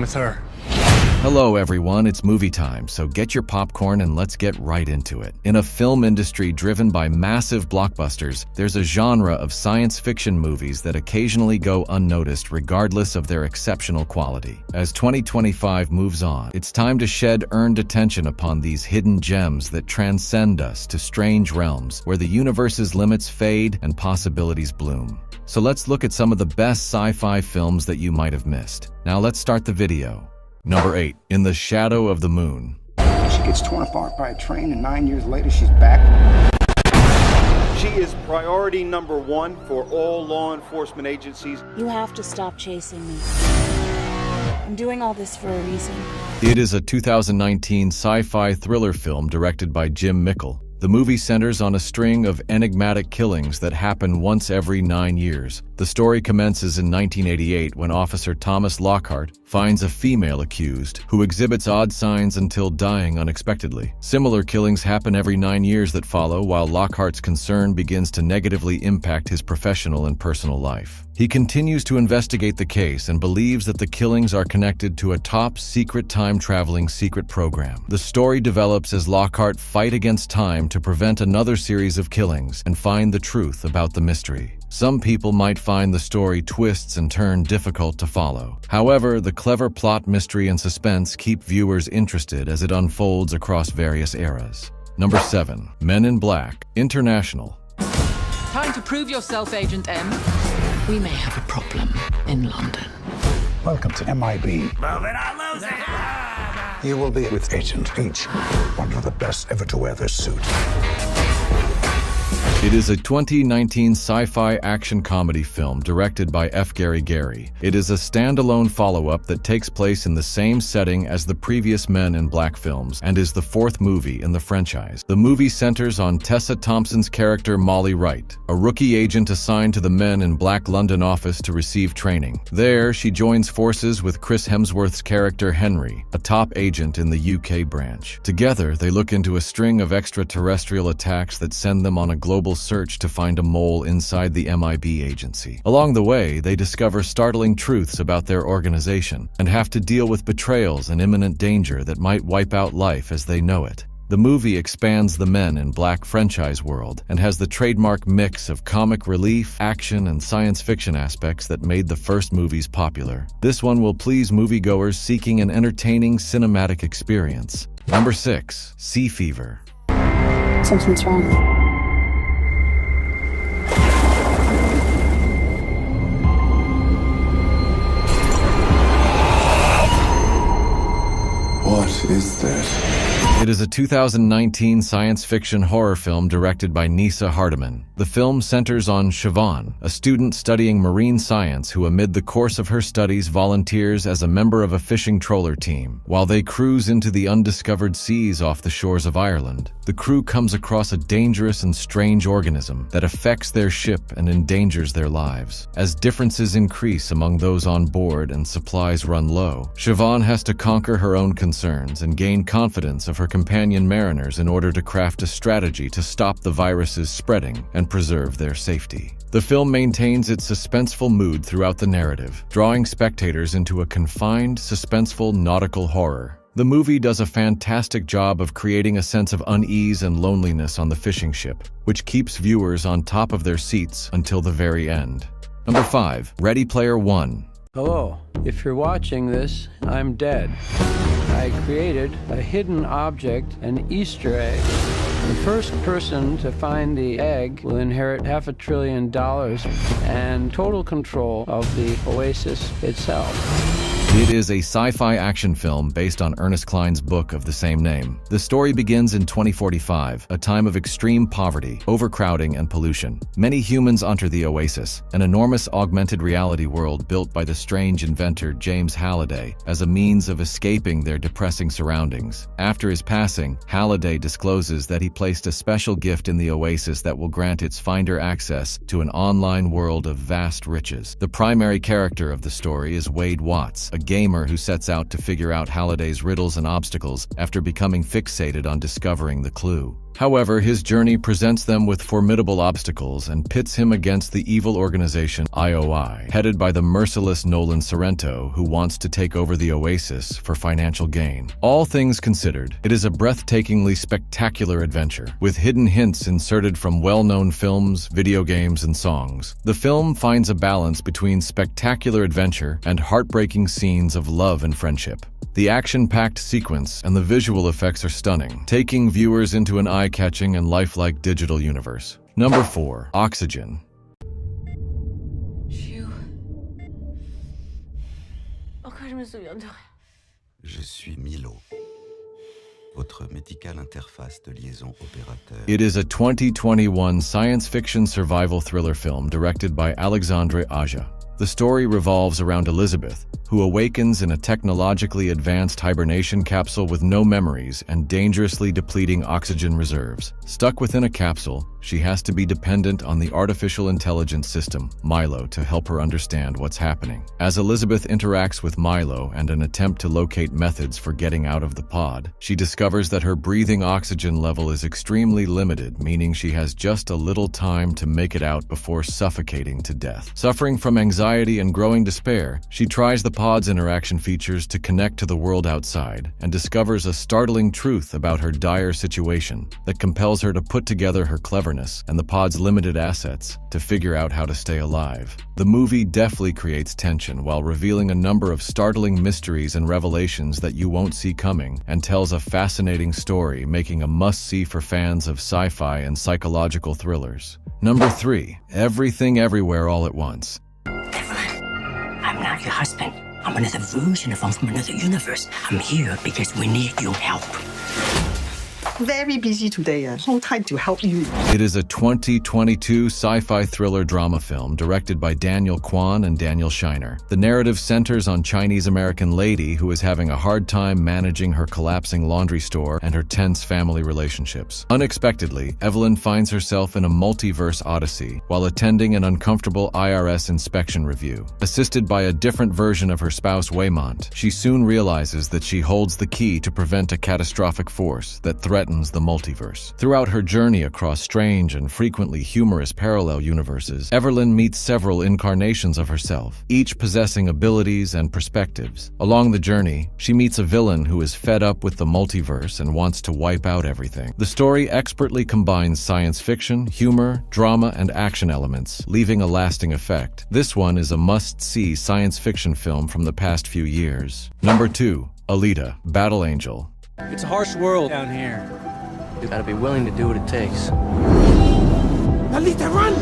with her. Hello everyone, it's movie time, so get your popcorn and let's get right into it. In a film industry driven by massive blockbusters, there's a genre of science fiction movies that occasionally go unnoticed regardless of their exceptional quality. As 2025 moves on, it's time to shed earned attention upon these hidden gems that transcend us to strange realms where the universe's limits fade and possibilities bloom. So let's look at some of the best sci-fi films that you might have missed. Now let's start the video. Number 8. In the Shadow of the Moon. She gets torn apart by a train, and 9 years later, she's back. She is priority number 1 for all law enforcement agencies. You have to stop chasing me. I'm doing all this for a reason. It is a 2019 sci-fi thriller film directed by Jim Mickle. The movie centers on a string of enigmatic killings that happen once every 9 years. The story commences in 1988 when Officer Thomas Lockhart finds a female accused who exhibits odd signs until dying unexpectedly. Similar killings happen every 9 years that follow, while Lockhart's concern begins to negatively impact his professional and personal life. He continues to investigate the case and believes that the killings are connected to a top-secret time-traveling secret program. The story develops as Lockhart fights against time to prevent another series of killings and find the truth about the mystery. Some people might find the story twists and turns difficult to follow. However, the clever plot, mystery, and suspense keep viewers interested as it unfolds across various eras. Number 7. Men in Black International. Time to prove yourself, Agent M. We may have a problem in London. Welcome to MIB. Move it or lose it! You will be with Agent H, one of the best ever to wear this suit. It is a 2019 sci-fi action comedy film directed by F. Gary Gary. It is a standalone follow-up that takes place in the same setting as the previous Men in Black films and is the 4th movie in the franchise. The movie centers on Tessa Thompson's character Molly Wright, a rookie agent assigned to the Men in Black London office to receive training. There, she joins forces with Chris Hemsworth's character Henry, a top agent in the UK branch. Together, they look into a string of extraterrestrial attacks that send them on a global search to find a mole inside the MIB agency. Along the way, they discover startling truths about their organization and have to deal with betrayals and imminent danger that might wipe out life as they know it. The movie expands the Men in Black franchise world and has the trademark mix of comic relief, action, and science fiction aspects that made the first movies popular. This one will please moviegoers seeking an entertaining cinematic experience. Number 6. Sea Fever. Something's wrong. What is that? It is a 2019 science fiction horror film directed by Nisa Hardiman. The film centers on Siobhan, a student studying marine science who amid the course of her studies volunteers as a member of a fishing trawler team. While they cruise into the undiscovered seas off the shores of Ireland, the crew comes across a dangerous and strange organism that affects their ship and endangers their lives. As differences increase among those on board and supplies run low, Siobhan has to conquer her own concerns and gain confidence of her companion mariners in order to craft a strategy to stop the virus's spreading and preserve their safety. The film maintains its suspenseful mood throughout the narrative, drawing spectators into a confined, suspenseful nautical horror. The movie does a fantastic job of creating a sense of unease and loneliness on the fishing ship, which keeps viewers on top of their seats until the very end. Number 5. Ready Player One. Hello. If you're watching this, I'm dead. I created a hidden object, an Easter egg. The first person to find the egg will inherit $500 billion and total control of the oasis itself. It is a sci-fi action film based on Ernest Cline's book of the same name. The story begins in 2045, a time of extreme poverty, overcrowding, and pollution. Many humans enter the Oasis, an enormous augmented reality world built by the strange inventor James Halliday as a means of escaping their depressing surroundings. After his passing, Halliday discloses that he placed a special gift in the Oasis that will grant its finder access to an online world of vast riches. The primary character of the story is Wade Watts, a gamer who sets out to figure out Halliday's riddles and obstacles after becoming fixated on discovering the clue. However, his journey presents them with formidable obstacles and pits him against the evil organization IOI, headed by the merciless Nolan Sorrento, who wants to take over the Oasis for financial gain. All things considered, it is a breathtakingly spectacular adventure, with hidden hints inserted from well-known films, video games, and songs. The film finds a balance between spectacular adventure and heartbreaking scenes of love and friendship. The action-packed sequence and the visual effects are stunning, taking viewers into an eye-catching and lifelike digital universe. Number 4. Oxygen. Je suis Milo, votre médicale interface de liaison opérateur. It is a 2021 science fiction survival thriller film directed by Alexandre Aja. The story revolves around Elizabeth, who awakens in a technologically advanced hibernation capsule with no memories and dangerously depleting oxygen reserves. Stuck within a capsule, she has to be dependent on the artificial intelligence system, Milo, to help her understand what's happening. As Elizabeth interacts with Milo and an attempt to locate methods for getting out of the pod, she discovers that her breathing oxygen level is extremely limited, meaning she has just a little time to make it out before suffocating to death. Suffering from anxiety and growing despair, she tries the pod's interaction features to connect to the world outside and discovers a startling truth about her dire situation that compels her to put together her cleverness and the pod's limited assets to figure out how to stay alive. The movie deftly creates tension while revealing a number of startling mysteries and revelations that you won't see coming, and tells a fascinating story, making a must-see for fans of sci-fi and psychological thrillers. Number 3. Everything Everywhere All at Once. I'm not your husband. I'm another version of from another universe. I'm here because we need your help. Very busy today. No time to help you. It is a 2022 sci-fi thriller drama film directed by Daniel Kwan and Daniel Shiner. The narrative centers on Chinese-American lady who is having a hard time managing her collapsing laundry store and her tense family relationships. Unexpectedly, Evelyn finds herself in a multiverse odyssey while attending an uncomfortable IRS inspection review. Assisted by a different version of her spouse Waymont, she soon realizes that she holds the key to prevent a catastrophic force that threatens the multiverse. Throughout her journey across strange and frequently humorous parallel universes, Evelyn meets several incarnations of herself, each possessing abilities and perspectives. Along the journey, she meets a villain who is fed up with the multiverse and wants to wipe out everything. The story expertly combines science fiction, humor, drama, and action elements, leaving a lasting effect. This one is a must-see science fiction film from the past few years. Number 2. Alita, Battle Angel. It's a harsh world down here. You gotta be willing to do what it takes. Alita, run!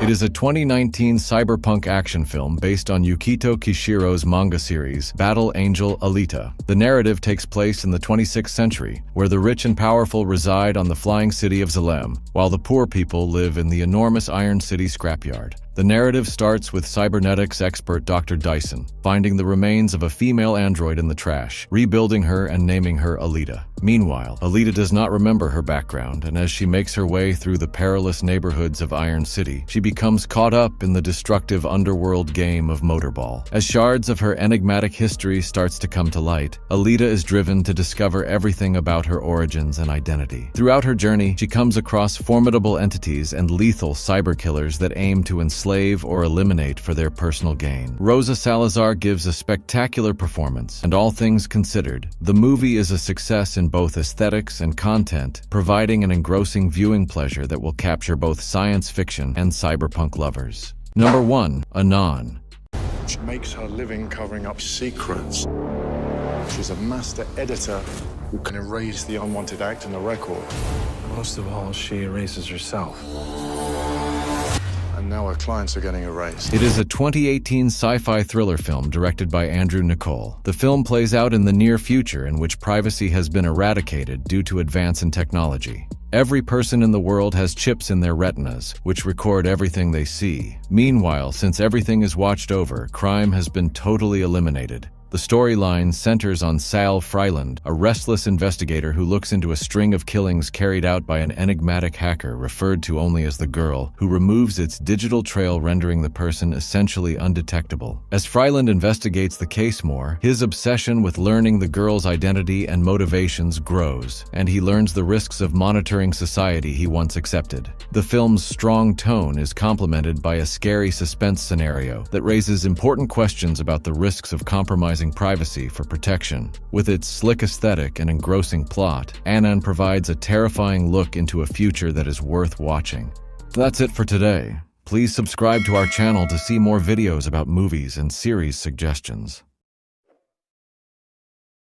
It is a 2019 cyberpunk action film based on Yukito Kishiro's manga series, Battle Angel Alita. The narrative takes place in the 26th century, where the rich and powerful reside on the flying city of Zalem, while the poor people live in the enormous Iron City scrapyard. The narrative starts with cybernetics expert Dr. Dyson finding the remains of a female android in the trash, rebuilding her and naming her Alita. Meanwhile, Alita does not remember her background, and as she makes her way through the perilous neighborhoods of Iron City, she becomes caught up in the destructive underworld game of Motorball. As shards of her enigmatic history starts to come to light, Alita is driven to discover everything about her origins and identity. Throughout her journey, she comes across formidable entities and lethal cyber killers that aim to enslave or eliminate for their personal gain. Rosa Salazar gives a spectacular performance, and all things considered, the movie is a success in both aesthetics and content, providing an engrossing viewing pleasure that will capture both science fiction and cyberpunk lovers. Number 1. Anon. She makes her living covering up secrets. She's a master editor who can erase the unwanted act in the record. Most of all, she erases herself. And now her clients are getting erased. It is a 2018 sci-fi thriller film directed by Andrew Nicole. The film plays out in the near future in which privacy has been eradicated due to advance in technology. Every person in the world has chips in their retinas, which record everything they see. Meanwhile, since everything is watched over, crime has been totally eliminated. The storyline centers on Sal Freiland, a restless investigator who looks into a string of killings carried out by an enigmatic hacker referred to only as the Girl, who removes its digital trail, rendering the person essentially undetectable. As Freiland investigates the case more, his obsession with learning the Girl's identity and motivations grows, and he learns the risks of monitoring society he once accepted. The film's strong tone is complemented by a scary suspense scenario that raises important questions about the risks of compromising privacy for protection. With its slick aesthetic and engrossing plot, Anon provides a terrifying look into a future that is worth watching. That's it for today. Please subscribe to our channel to see more videos about movies and series suggestions.